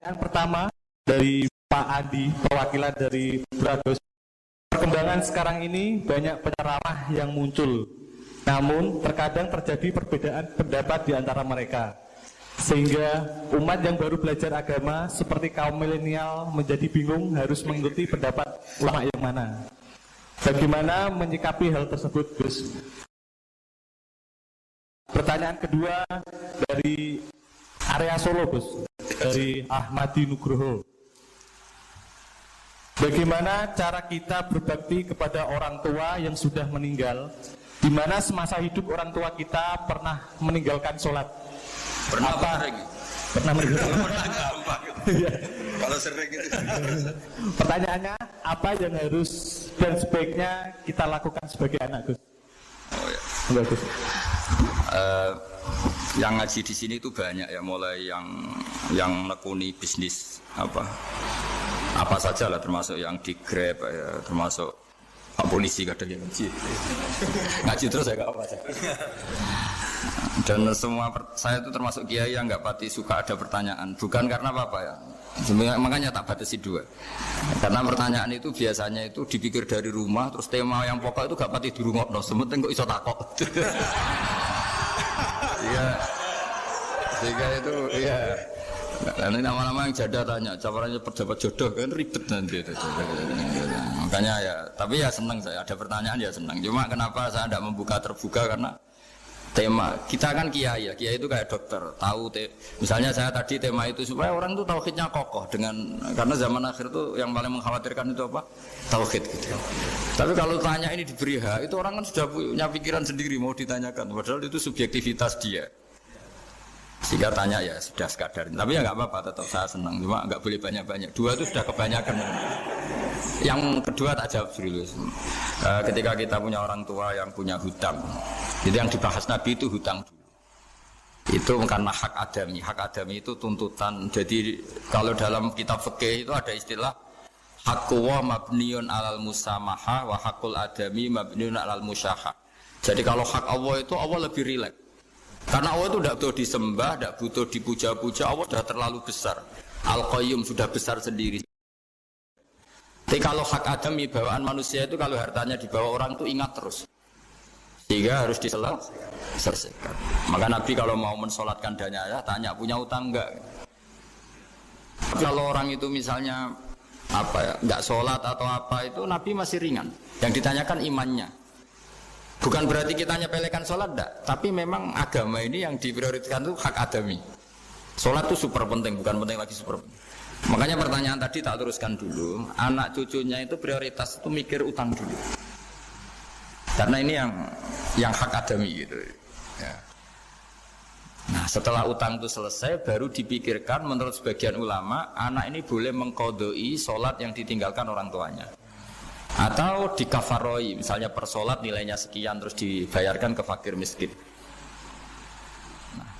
Yang pertama dari Pak Adi, perwakilan dari Bragus. Perkembangan sekarang ini banyak penceramah yang muncul. Namun terkadang terjadi perbedaan pendapat di antara mereka. Sehingga umat yang baru belajar agama seperti kaum milenial menjadi bingung harus mengikuti pendapat ulama yang mana. Bagaimana menyikapi hal tersebut, Gus? Pertanyaan kedua dari area Solo, Gus, dari Ahmadi Nugroho. Bagaimana cara kita berbakti kepada orang tua yang sudah meninggal, di mana semasa hidup orang tua kita pernah meninggalkan sholat? Pernah apa? Sering? Pernah meninggalkan. Pernah gampang. Kalau sering itu. Pertanyaannya, apa yang harus dan sebaiknya kita lakukan sebagai anak, Gus? Oh ya. Enggak, Gus. Yang ngaji di sini itu banyak ya, mulai yang nekuni bisnis apa saja lah, termasuk yang di Grab ya, termasuk Pak Polisi kadang yang ngaji terus ya, gak apa aja. Dan semua saya itu termasuk kiai yang nggak pati suka ada pertanyaan, bukan karena apa ya, makanya tak batasi dua. Karena pertanyaan itu biasanya itu dipikir dari rumah, terus tema yang pokok itu gak pati di rumah, no sementing kok iso takok. Iya, sehingga itu iya. Nah, ini nama-nama yang jada tanya, caranya pejabat jodoh kan ribet nanti itu. Makanya ya, tapi ya senang saya ada pertanyaan ya senang. Cuma kenapa saya tidak membuka terbuka, karena tema kita kan kiai ya, kiai itu kayak dokter, tahu misalnya saya tadi tema itu supaya orang itu tauhidnya kokoh dengan, karena zaman akhir itu yang paling mengkhawatirkan itu apa? Tauhid gitu. Tapi kalau tanya ini diberi hak, itu orang kan sudah punya pikiran sendiri mau ditanyakan, padahal itu subjektivitas dia. Sehingga tanya ya sudah sekadar, tapi ya nggak apa-apa, tetap saya senang, cuma nggak boleh banyak-banyak. Dua itu sudah kebanyakan. Yang kedua tak jawab serius. Ketika kita punya orang tua yang punya hutang, jadi yang dibahas Nabi itu hutang dulu. Itu karena hak adami. Hak adami itu tuntutan. Jadi kalau dalam kitab fikih itu ada istilah hakwa mabniun alal musamaha wa hakul adami mabniun alal musyaha. Jadi kalau hak Allah itu Allah lebih rileks. Karena Allah itu tidak butuh disembah, tidak butuh dipuja-puja, Allah sudah terlalu besar. Al-Qayyum sudah besar sendiri. Tapi kalau hak adami bawaan manusia itu, kalau hartanya dibawa orang itu ingat terus. Sehingga harus diselesaikan. Maka Nabi kalau mau mensolatkan danya, tanya punya utang enggak. Kalau orang itu misalnya enggak sholat atau apa itu, Nabi masih ringan. Yang ditanyakan imannya. Bukan berarti kita nyepelekan sholat, enggak. Tapi memang agama ini yang diprioritaskan itu hak adami. Sholat itu super penting, bukan penting lagi super penting. Makanya pertanyaan tadi tak teruskan dulu. Anak cucunya itu prioritas itu mikir utang dulu. Karena ini yang hak adami gitu. Ya. Nah setelah utang itu selesai, baru dipikirkan menurut sebagian ulama, anak ini boleh mengkodoi sholat yang ditinggalkan orang tuanya. Atau dikafaroi, misalnya per sholat nilainya sekian terus dibayarkan ke fakir miskin. Nah,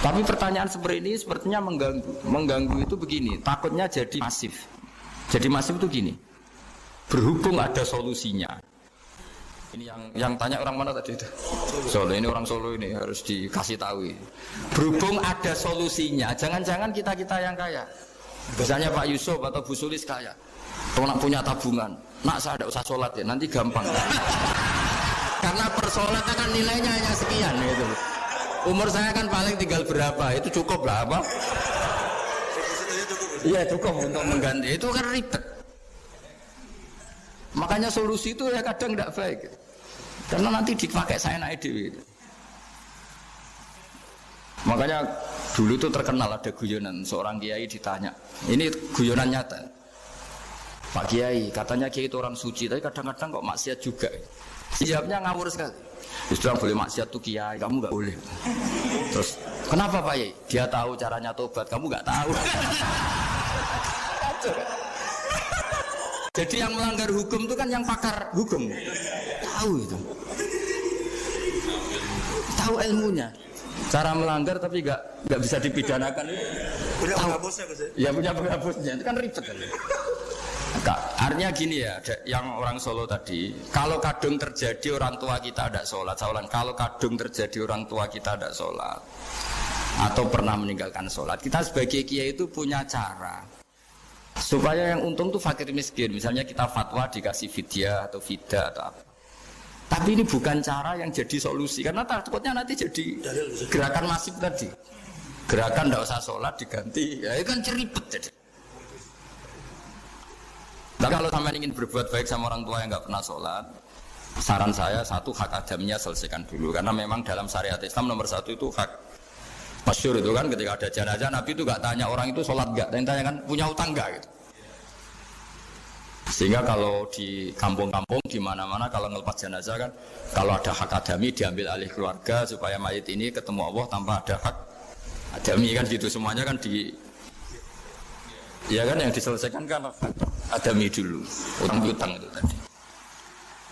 tapi pertanyaan seperti ini sepertinya mengganggu. Mengganggu itu begini, takutnya jadi masif. Jadi masif itu gini, berhubung ada solusinya. Ini yang tanya orang mana tadi itu? Solo, ini orang Solo ini harus dikasih tahu. Berhubung ada solusinya, jangan-jangan kita yang kaya. Misalnya Pak Yusuf atau Bu Sulis kaya. Kalau nak punya tabungan, nak saya tidak usah sholat ya, nanti gampang. Karena per sholat kan nilainya hanya sekian gitu. Umur saya kan paling tinggal berapa, itu cukup lah apa? Iya cukup untuk mengganti, itu kan ribet. Makanya solusi itu ya kadang tidak baik. Karena nanti dipakai saya naik dewi. Makanya dulu itu terkenal ada guyonan, seorang kiai ditanya, ini guyonan nyata. Pak Kiai, katanya Kiai itu orang suci, tapi kadang-kadang kok maksiat juga. Jawabnya ngawur sekali. Justru yang boleh maksiat tuh Kiai, kamu nggak boleh. Terus, kenapa Pak Kiai? Dia tahu caranya tobat, kamu nggak tahu. Jadi yang melanggar hukum itu kan yang pakar hukum. Tahu itu. Tahu ilmunya. Cara melanggar tapi nggak bisa dipidanakan. Punya penghapusnya, Gus? Ya punya penghapusnya, itu kan ribet kan. Artinya gini ya, yang orang Solo tadi, kalau kadung terjadi orang tua kita ada sholat, kalau kadung terjadi orang tua kita ada sholat, atau pernah meninggalkan sholat. Kita sebagai kiai itu punya cara supaya yang untung tuh fakir miskin. Misalnya kita fatwa dikasih fidyah atau fida atau apa. Tapi ini bukan cara yang jadi solusi karena takutnya nanti jadi gerakan masif tadi. Gerakan tidak usah sholat diganti, ya itu kan ceribet jadi. Tapi kalau sampai ingin berbuat baik sama orang tua yang nggak pernah sholat, saran saya satu, hak adamnya selesaikan dulu karena memang dalam syariat Islam nomor satu itu hak masyhur itu kan ketika ada jenazah Nabi itu nggak tanya orang itu sholat nggak, tapi tanya kan punya utang nggak gitu. Sehingga kalau di kampung-kampung di mana-mana kalau ngelepas jenazah kan kalau ada hak adami diambil alih keluarga supaya mayit ini ketemu Allah tanpa ada hak adami kan gitu semuanya kan di ya kan yang diselesaikan kan adami dulu utang itu tadi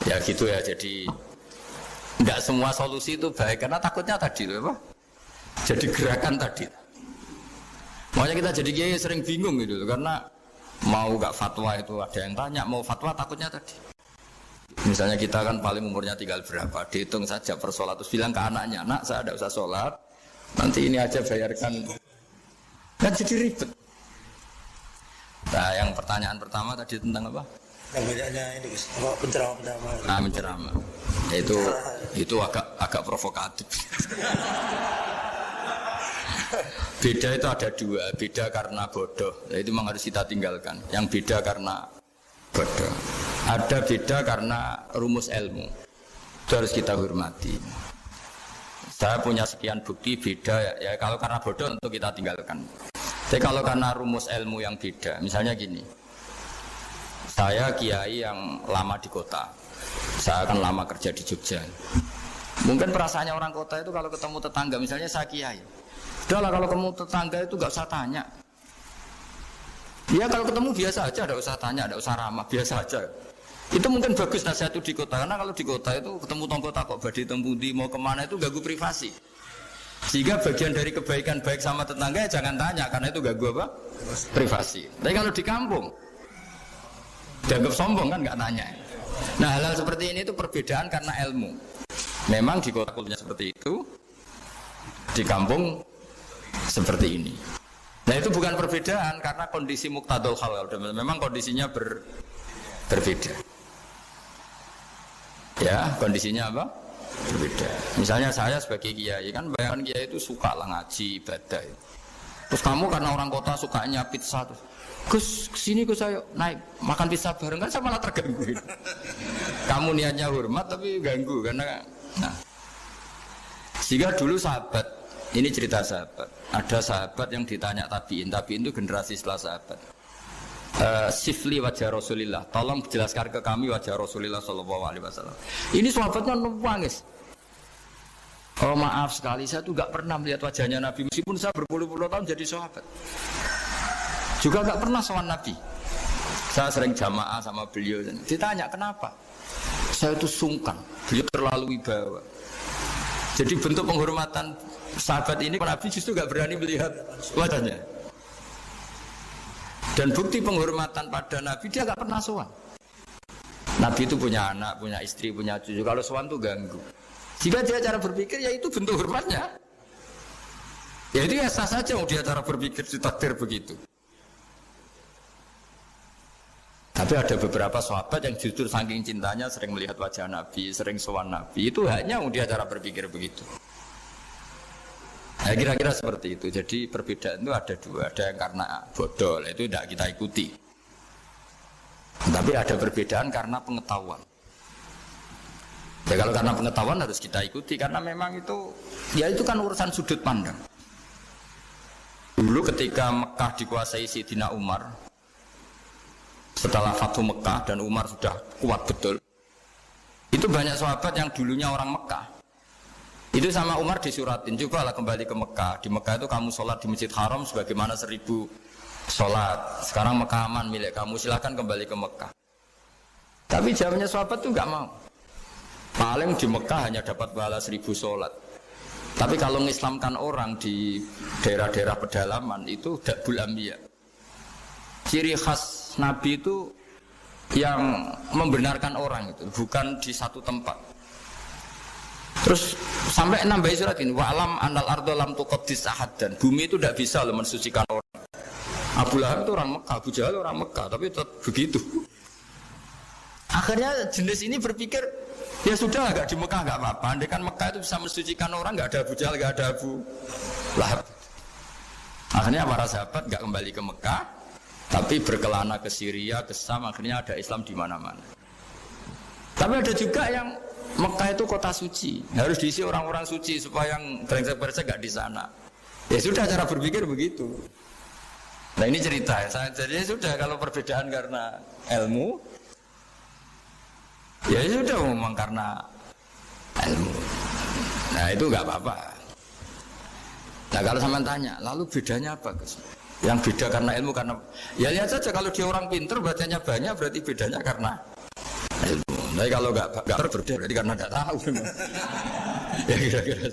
ya gitu ya. Jadi nggak semua solusi itu baik karena takutnya tadi loh apa jadi gerakan tadi. Makanya kita jadi kiai sering bingung gitu loh, karena mau nggak fatwa itu ada yang tanya, mau fatwa takutnya tadi. Misalnya kita kan paling umurnya tinggal berapa, dihitung saja per sholat terus bilang ke anaknya, nak saya tidak usah sholat, nanti ini aja bayarkan, kan jadi ribet. Nah yang pertanyaan pertama tadi tentang apa? Yang banyaknya ini Gus, penceramah. Nah menceramah, itu agak provokatif. Beda itu ada dua, beda karena bodoh, nah, itu memang harus kita tinggalkan. Yang beda karena bodoh, ada beda karena rumus ilmu, itu harus kita hormati. Saya punya sekian bukti beda ya kalau karena bodoh untuk kita tinggalkan. Tapi kalau karena rumus ilmu yang beda, misalnya gini, saya kiai yang lama di kota, saya akan lama kerja di Jogja. Mungkin perasaannya orang kota itu kalau ketemu tetangga, misalnya saya kiai, udahlah kalau ketemu tetangga itu gak usah tanya. Ya kalau ketemu biasa aja, tidak usah tanya, tidak usah ramah, biasa aja. Itu mungkin bagus nasihat itu di kota, karena kalau di kota itu ketemu tonggo takok badhe tempundi mau kemana itu ganggu privasi. Sehingga bagian dari kebaikan baik sama tetangga ya jangan tanya, karena itu ganggu apa? Privasi. Tapi kalau di kampung dianggap sombong kan nggak tanya. Nah hal-hal seperti ini itu perbedaan karena ilmu. Memang di kota kulturnya seperti itu, di kampung seperti ini. Nah itu bukan perbedaan karena kondisi muqtadul hal, memang kondisinya berbeda. Ya kondisinya apa? Berbeda. Misalnya saya sebagai kiai kan, bayangkan kiai itu suka lah ngaji ibadah. Terus kamu karena orang kota sukanya pizza terus, Gus kesini Gus ayo naik makan pizza bareng, kan saya malah terganggu. Kamu niatnya hormat tapi ganggu karena nah. Sehingga dulu sahabat, ini cerita sahabat, ada sahabat yang ditanya tabiin itu generasi setelah sahabat. Sifli wajah Rasulillah, tolong jelaskan ke kami wajah Rasulillah Shallallahu Alaihi Wasallam. Ini sahabatnya nangis. Oh maaf sekali, saya tuh gak pernah melihat wajahnya Nabi meskipun saya berpuluh-puluh tahun jadi sahabat. Juga gak pernah sowan Nabi. Saya sering jamaah sama beliau. Ditanya kenapa? Saya itu sungkan, beliau terlalu wibawa. Jadi bentuk penghormatan sahabat ini Nabi justru gak berani melihat wajahnya. Dan bukti penghormatan pada Nabi dia gak pernah sowan. Nabi itu punya anak, punya istri, punya cucu. Kalau sowan itu ganggu. Jika dia cara berpikir ya itu bentuk hormatnya. Ya itu ya sah saja dia cara berpikir ditakdir begitu. Tapi ada beberapa sahabat yang justru saking cintanya sering melihat wajah Nabi, sering sowan Nabi. Itu haknya dia cara berpikir begitu. Ya kira-kira seperti itu. Jadi perbedaan itu ada dua. Ada yang karena bodoh, itu tidak kita ikuti. Tapi ada perbedaan karena pengetahuan. Ya kalau karena pengetahuan harus kita ikuti. Karena memang itu, ya itu kan urusan sudut pandang. Dulu ketika Mekah dikuasai Sayyidina Umar, setelah Fathu Mekah dan Umar sudah kuat betul, itu banyak sahabat yang dulunya orang Mekah. Itu sama Umar disuratin, cobalah kembali ke Mekah. Di Mekah itu kamu sholat di Masjid Haram sebagaimana 1000 sholat. Sekarang Mekah aman milik kamu, silahkan kembali ke Mekah. Tapi jawabnya sahabat itu nggak mau. Paling di Mekah hanya dapat pahala 1000 sholat. Tapi kalau mengislamkan orang di daerah-daerah pedalaman itu dakbul anbiya. Ciri khas Nabi itu yang membenarkan orang itu, bukan di satu tempat. Terus sampai nambahi surat ini, wa alam anal ardo lam tuqaddis ahad, dan bumi itu tidak bisa loh mensucikan orang. Abu Lahab itu orang Mekah, Abu Jahal orang Mekah, tapi tetap begitu. Akhirnya jenis ini berpikir, ya sudah agak di Mekah nggak apa-apa. Andai kan Mekah itu bisa mensucikan orang, nggak ada Abu Jahal, nggak ada Abu Lahab. Akhirnya para sahabat nggak kembali ke Mekah, tapi berkelana ke Syria, ke Syam. Akhirnya ada Islam di mana-mana. Tapi ada juga yang Mekah itu kota suci, harus diisi orang-orang suci supaya yang brengsek-brengsek nggak di sana. Ya sudah, cara berpikir begitu. Nah ini cerita ya. Jadi sudah, kalau perbedaan karena ilmu, ya sudah memang karena ilmu. Nah itu nggak apa-apa. Nah kalau sampean tanya, lalu bedanya apa, Gus? Yang beda karena ilmu, karena ya lihat saja, kalau dia orang pinter bacanya banyak, berarti bedanya karena ilmu. Tapi kalau nggak berbeda berarti karena nggak tahu. Ya kira-kira.